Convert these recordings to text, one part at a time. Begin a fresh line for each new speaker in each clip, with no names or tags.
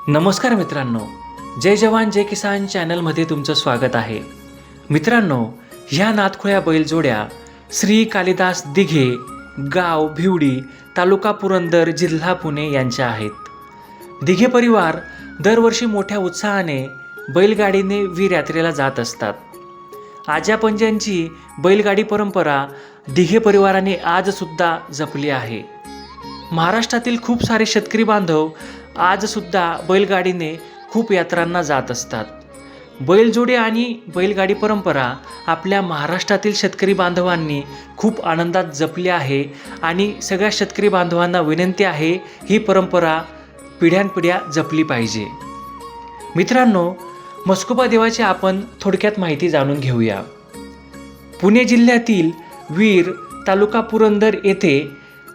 नमस्कार मित्रांनो, जय जवान जय किसान चॅनलमध्ये तुमचं स्वागत आहे. मित्रांनो, ह्या नातखुळ्या बैलजोड्या श्री कालिदास दिघे, गाव भिवडी, तालुका पुरंदर, जिल्हा पुणे यांच्या आहेत. दिघे परिवार दरवर्षी मोठ्या उत्साहाने बैलगाडीने वीर यात्रेला जात असतात. आज्यापंज्यांची बैलगाडी परंपरा दिघे परिवाराने आजसुद्धा जपली आहे. महाराष्ट्रातील खूप सारे शेतकरी बांधव आजसुद्धा बैलगाडीने खूप यात्रांना जात असतात. बैलजोडी आणि बैलगाडी परंपरा आपल्या महाराष्ट्रातील शेतकरी बांधवांनी खूप आनंदात जपली आहे आणि सगळ्या शेतकरी बांधवांना विनंती आहे, ही परंपरा पिढ्यानपिढ्या जपली पाहिजे. मित्रांनो, म्हस्कोबा देवाची आपण थोडक्यात माहिती जाणून घेऊया. पुणे जिल्ह्यातील वीर, तालुका पुरंदर येथे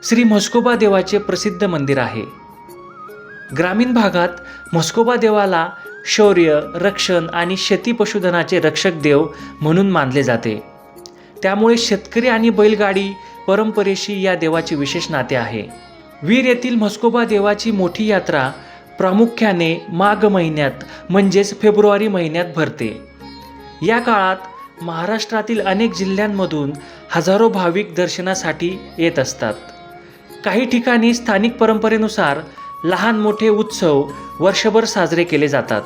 श्री म्हस्कोबा देवाचे प्रसिद्ध मंदिर आहे. ग्रामीण भागात म्हस्कोबा देवाला शौर्य, रक्षण आणि शेती पशुधनाचे रक्षक देव म्हणून मानले जाते. त्यामुळे शेतकरी आणि बैलगाडी परंपरेशी या देवाचे विशेष नाते आहे. वीर येथील म्हस्कोबा देवाची मोठी यात्रा प्रामुख्याने माघ महिन्यात म्हणजेच फेब्रुवारी महिन्यात भरते. या काळात महाराष्ट्रातील अनेक जिल्ह्यांमधून हजारो भाविक दर्शनासाठी येत असतात. काही ठिकाणी स्थानिक परंपरेनुसार लहान मोठे उत्सव वर्षभर साजरे केले जातात,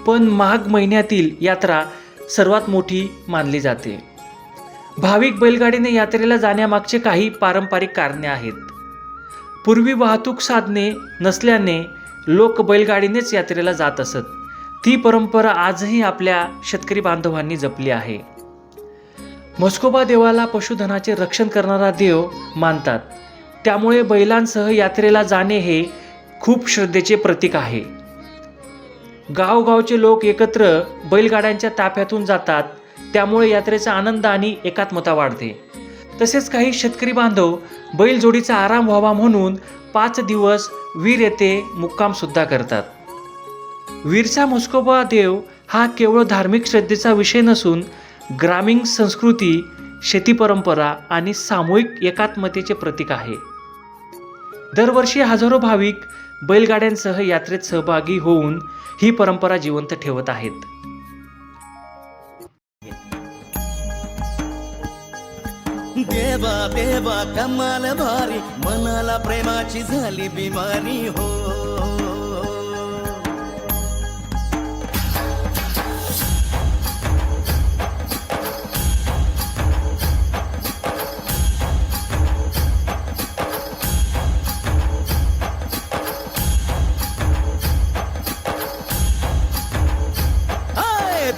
पण माघ महिन्यातील यात्रा सर्वात मोठी मानली जाते. भाविक बैलगाडीने यात्रेला जाण्यामागचे काही पारंपरिक कारणे आहेत. पूर्वी वाहतूक साधने नसल्याने लोक बैलगाडीनेच यात्रेला जात असत. ती परंपरा आजही आपल्या शेतकरी बांधवांनी जपली आहे. म्हस्कोबा देवाला पशुधनाचे रक्षण करणारा देव मानतात, त्यामुळे बैलांसह यात्रेला जाणे हे खूप श्रद्धेचे प्रतीक आहे. गावगावचे लोक एकत्र बैलगाड्यांच्या ताफ्यातून जातात, त्यामुळे यात्रेचा आनंद आणि एकात्मता वाढते. तसेच काही शेतकरी बांधव बैलजोडीचा आराम व्हावा म्हणून 5 दिवस वीर येथे मुक्काम सुद्धा करतात. वीरचा म्हस्कोबा देव हा केवळ धार्मिक श्रद्धेचा विषय नसून ग्रामीण संस्कृती, शेती परंपरा आणि सामूहिक एकात्मतेचे प्रतीक आहे. दरवर्षी हजारो भाविक बैलगाड्यांसह यात्रेत सहभागी होऊन ही परंपरा जिवंत ठेवत आहेत.
देवा देवा कमाल भारी, मनाला प्रेमाची झाली बिमारी हो.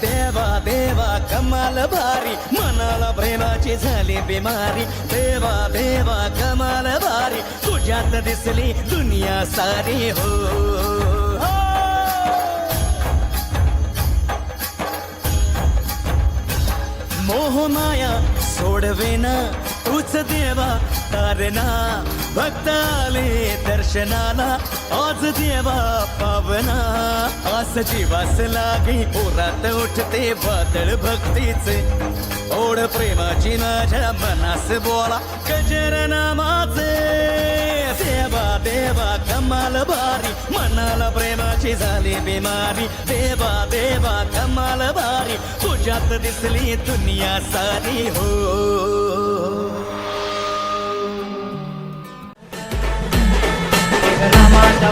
देवा देवा कमाल भारी, मनाला प्रेमाची झाली बिमारी. देवा देवा कमाल भारी, तुझ्यात दिसली दुनिया सारी हो. मोहमाया सोडवेना तूच देवा तारणा. भक्त आले दर्शनाला आज देवा पावना. आस जीवास लागे पोरात उठते वादळ भक्तीचे. ओढ प्रेमाची माझ्या मनास बोला गजर नामाचे. देवा देवा कमाल भारी, मनाला प्रेमाची झाली बिमारी. देवा देवा कमाल भारी, तुझ्यात दिसली दुनिया सारी हो.
रामाचा